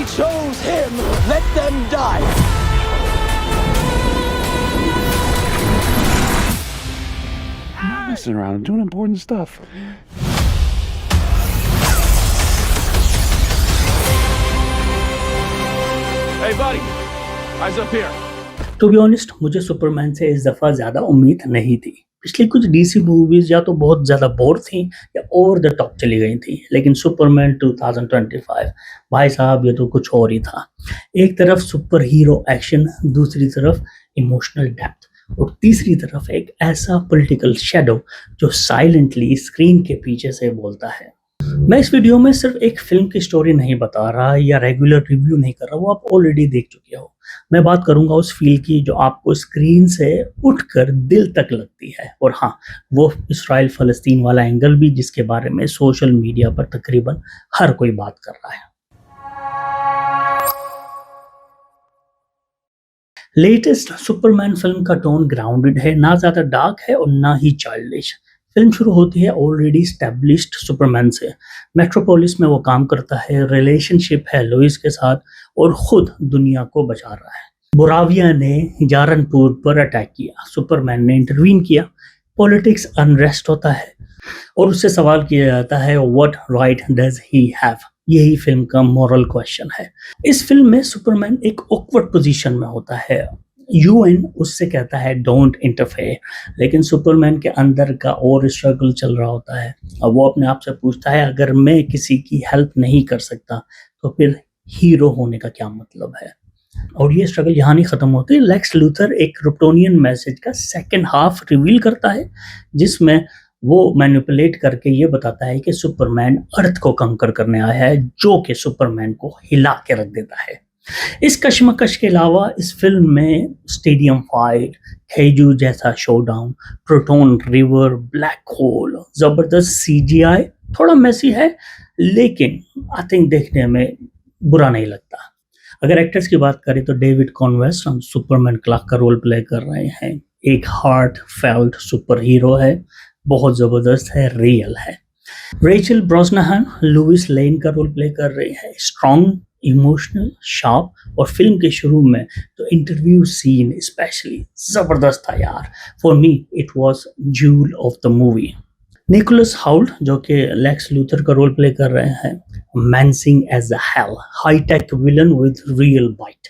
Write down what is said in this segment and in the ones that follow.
They chose him. Let them die. I'm messing around. I'm doing important stuff. Hey, buddy. Eyes up here. To be honest मुझे Superman से इस दफ़ा ज़्यादा उम्मीद नहीं थी। पिछली कुछ डीसी मूवीज़ या तो बहुत ज़्यादा बोर थी या ओवर द टॉप चली गई थी, लेकिन सुपरमैन 2025 भाई साहब ये तो कुछ और ही था। एक तरफ सुपर हीरो एक्शन, दूसरी तरफ इमोशनल डेप्थ और तीसरी तरफ एक ऐसा पॉलिटिकल शैडो जो साइलेंटली स्क्रीन के पीछे से बोलता है। मैं इस वीडियो में सिर्फ एक फिल्म की स्टोरी नहीं बता रहा या रेगुलर रिव्यू नहीं कर रहा, वो आप ऑलरेडी देख चुके हो। मैं बात करूंगा उस फील की जो आपको स्क्रीन से उठकर दिल तक लगती है, और हाँ, वो इसराइल फलस्तीन वाला एंगल भी जिसके बारे में सोशल मीडिया पर तकरीबन हर कोई बात कर रहा है। लेटेस्ट सुपरमैन फिल्म का टोन ग्राउंडेड है, ना ज्यादा डार्क है और ना ही चाइल्डिश। फिल्म शुरू होती है ऑलरेडी स्टैब्लिश्ड सुपरमैन से। मेट्रोपोलिस में वो काम करता है, रिलेशनशिप है लुइस के साथ और खुद दुनिया को बचा रहा है। बोराविया ने जारनपुर पर अटैक किया, सुपरमैन ने इंटरवीन किया, पॉलिटिक्स अनरेस्ट होता है और उससे सवाल किया जाता है what right does he have. यही फिल्म का मॉरल क्वेश्चन है। इस फिल्म में सुपरमैन एक ऑकवर्ड पोजीशन में होता है। यूएन उससे कहता है डोंट इंटरफेयर, लेकिन सुपरमैन के अंदर का और स्ट्रगल चल रहा होता है। अब वो अपने आप से पूछता है अगर मैं किसी की हेल्प नहीं कर सकता तो फिर हीरो होने का क्या मतलब है। और ये स्ट्रगल यहाँ नहीं खत्म होती। लेक्स लूथर एक क्रिप्टोनियन मैसेज का सेकंड हाफ रिवील करता है, जिसमें वो मैनिपुलेट करके ये बताता है कि सुपरमैन अर्थ को कंकर करने आया है, जो कि सुपरमैन को हिला के रख देता है। इस कश्मकश के अलावा इस फिल्म में स्टेडियम फाइट, खैजू जैसा showdown, proton river, black hole, जबरदस्त सीजीआई, थोड़ा मेसी है लेकिन आई थिंक देखने में बुरा नहीं लगता। अगर एक्टर्स की बात करें तो डेविड कॉनवेस हम सुपरमैन क्लार्क का रोल प्ले कर रहे हैं। एक हार्ट फेल्ट सुपर हीरो है, बहुत जबरदस्त है, रियल है। रेचल ब्रोसनाहन लुइस लेन का रोल प्ले कर रही है, स्ट्रॉन्ग, इमोशनल, शार्प, और फिल्म के शुरू में तो इंटरव्यू सीन स्पेशली जबरदस्त था यार। For me it was jewel of the movie. Nicholas Hoult जो कि लेक्स लूथर का रोल प्ले कर रहे हैं, menacing as a hell, high tech villain with real bite,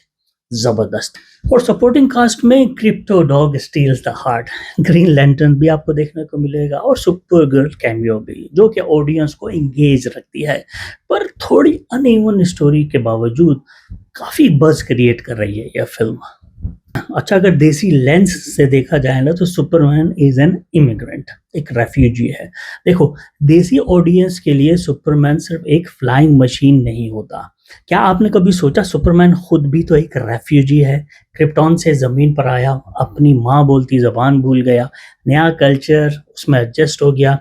जबरदस्त। और सपोर्टिंग कास्ट में Krypto dog steals the heart, Green Lantern भी आपको देखने को मिलेगा और सुपर गर्ल कैमियो भी, जो कि ऑडियंस को एंगेज रखती है, पर थोड़ी अनइवन स्टोरी के बावजूद काफी बज क्रिएट कर रही है यह फिल्म। अच्छा, अगर देसी लेंस से देखा जाए ना तो सुपरमैन इज एन इमिग्रेंट, एक रेफ्यूजी है। देखो, देसी ऑडियंस के लिए सुपरमैन सिर्फ एक फ्लाइंग मशीन नहीं होता। क्या आपने कभी सोचा सुपरमैन खुद भी तो एक रेफ्यूजी है, क्रिप्टॉन से जमीन पर आया, अपनी माँ बोलती जबान भूल गया, नया कल्चर उसमें एडजस्ट हो गया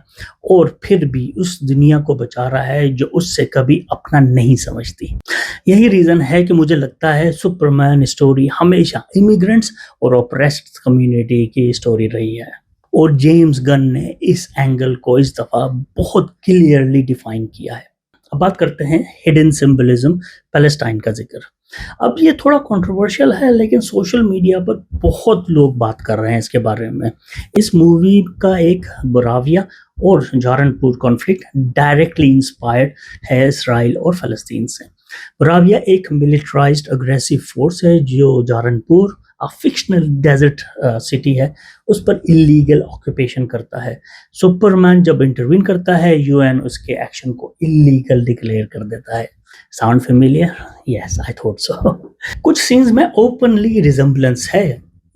और फिर भी उस दुनिया को बचा रहा है जो उससे कभी अपना नहीं समझती। यही रीजन है कि मुझे लगता है सुपरमैन स्टोरी हमेशा इमिग्रेंट्स और ऑप्रेस्ड कम्युनिटी की स्टोरी रही है, और जेम्स गन ने इस एंगल को इस दफा बहुत क्लियरली डिफाइन किया है। अब बात करते हैं हिडन सिंबलिज्म, पैलेस्टाइन का जिक्र। अब ये थोड़ा कंट्रोवर्शियल है, लेकिन सोशल मीडिया पर बहुत लोग बात कर रहे हैं इसके बारे में। इस मूवी का एक बोराविया और जारनपुर कॉन्फ्लिक्ट डायरेक्टली इंस्पायर्ड है इसराइल और फलस्तीन से। बोराविया एक मिलिटराइज्ड अग्रेसिव फोर्स है जो जारनपुर फिक्शनल डेजर्ट सिटी है उस पर इलीगल ऑक्यूपेशन करता है। सुपरमैन जब इंटरवीन करता है, यूएन उसके एक्शन को इलीगल डिक्लेयर कर देता है। Sound familiar? Yes, I thought so. कुछ सीन्स में ओपनली रिजेम्बलेंस है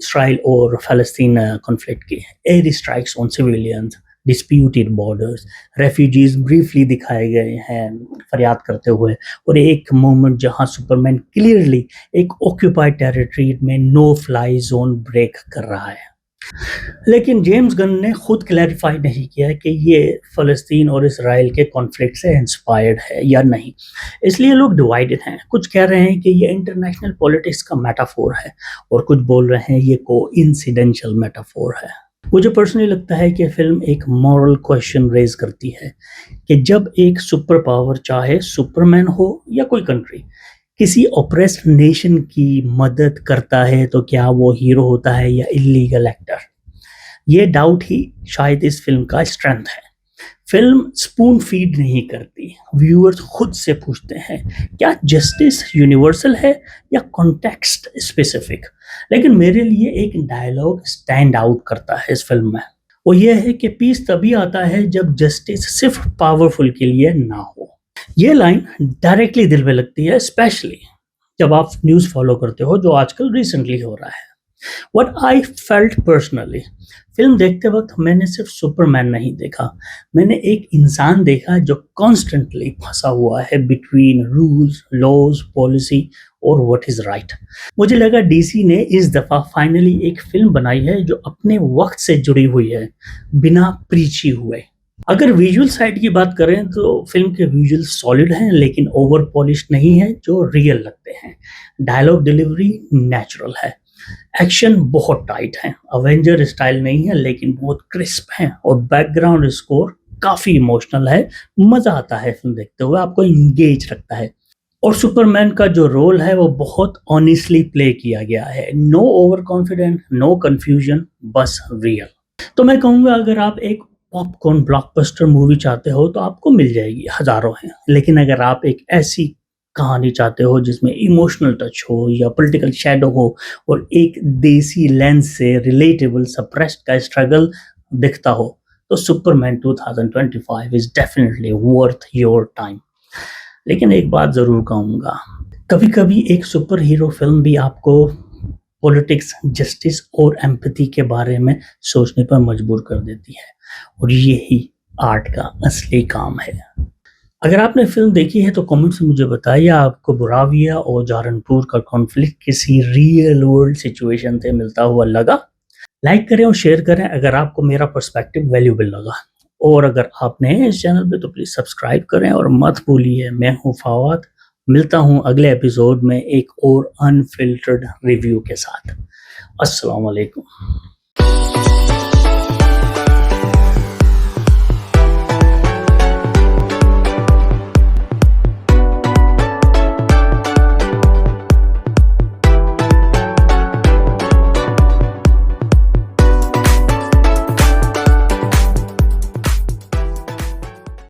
इसराइल और फलस्तीन कॉन्फ्लिक्ट की। Air strikes on civilians, disputed borders, refugees briefly दिखाए गए हैं फरियाद करते हुए, और एक मोमेंट जहां सुपरमैन क्लियरली एक ऑक्यूपाइड टेरिटरी में नो फ्लाई जोन ब्रेक कर रहा है। लेकिन जेम्स गन ने खुद क्लैरिफाई नहीं किया कि ये फलस्तीन और इसराइल के कॉन्फ्लिक्ट से इंस्पायर्ड है या नहीं, इसलिए लोग डिवाइडेड हैं। कुछ कह रहे हैं कि ये इंटरनेशनल पॉलिटिक्स का मेटाफोर है और कुछ बोल रहे हैं ये कोइंसिडेंशियल मेटाफोर है। मुझे पर्सनली लगता है कि फिल्म एक मॉरल क्वेश्चन रेज करती है कि जब एक सुपर पावर, चाहे सुपरमैन हो या कोई कंट्री, किसी ऑप्रेस्ड नेशन की मदद करता है तो क्या वो हीरो होता है या इलीगल एक्टर? ये डाउट ही शायद इस फिल्म का स्ट्रेंथ है। फिल्म स्पून फीड नहीं करती, व्यूअर्स खुद से पूछते हैं क्या जस्टिस यूनिवर्सल है या कॉन्टेक्स्ट स्पेसिफिक। लेकिन मेरे लिए एक डायलॉग स्टैंड आउट करता है इस फिल्म में, वो ये है कि पीस तभी आता है जब जस्टिस सिर्फ पावरफुल के लिए ना हो। ये लाइन डायरेक्टली दिल में लगती है, स्पेशली जब आप न्यूज़ फॉलो करते हो जो आजकल रिसेंटली हो रहा है। What I felt personally, film देखते वक्त मैंने सिर्फ सुपरमैन नहीं देखा, मैंने एक इंसान देखा जो कॉन्स्टेंटली फंसा हुआ है बिटवीन रूल्स, लॉज, पॉलिसी और व्हाट इज राइट। मुझे लगा डीसी ने इस दफ़ा फाइनली एक फिल्म बनाई है जो अपने वक्त से जुड़ी हुई है, बिना प्रीची हुए। अगर विजुअल साइड की बात करें तो फिल्म के विजुअल सॉलिड हैं लेकिन ओवर पॉलिश नहीं है जो रियल लगते हैं। डायलॉग डिलीवरी नेचुरल है, एक्शन बहुत टाइट है, अवेंजर स्टाइल नहीं है लेकिन बहुत क्रिस्प है, और बैकग्राउंड स्कोर काफ़ी इमोशनल है। मज़ा आता है फिल्म देखते हुए, आपको इंगेज रखता है। और सुपरमैन का जो रोल है वो बहुत ऑनेस्टली प्ले किया गया है, no over confident, no confusion, बस रियल। तो मैं कहूँगा अगर आप एक पॉपकॉर्न ब्लॉकबस्टर मूवी चाहते हो तो आपको मिल जाएगी, हज़ारों हैं। लेकिन अगर आप एक ऐसी कहानी चाहते हो जिसमें इमोशनल टच हो या पॉलिटिकल शैडो हो और एक देसी लेंस से रिलेटेबल सप्रेस्ड का स्ट्रगल दिखता हो तो Superman 2025 is definitely worth your time. लेकिन एक बात ज़रूर कहूँगा, कभी कभी एक सुपर हीरो फिल्म भी आपको पॉलिटिक्स, जस्टिस और एम्पैथी के बारे में सोचने पर मजबूर कर देती है, और यही आर्ट का असली काम है। अगर आपने फिल्म देखी है तो कमेंट से मुझे बताइए आपको बुराविया और जारनपुर का कॉन्फ्लिक्ट किसी रियल वर्ल्ड सिचुएशन से मिलता हुआ लगा। लाइक करें और शेयर करें अगर आपको मेरा पर्सपेक्टिव वैल्यूबल लगा, और अगर आप नए हैं इस चैनल पे तो प्लीज़ सब्सक्राइब करें और मत भूलिए, मैं हूँ फवाद, मिलता हूँ अगले एपिसोड में एक और अनफिल्टर्ड रिव्यू के साथ। अस्सलाम वालेकुम।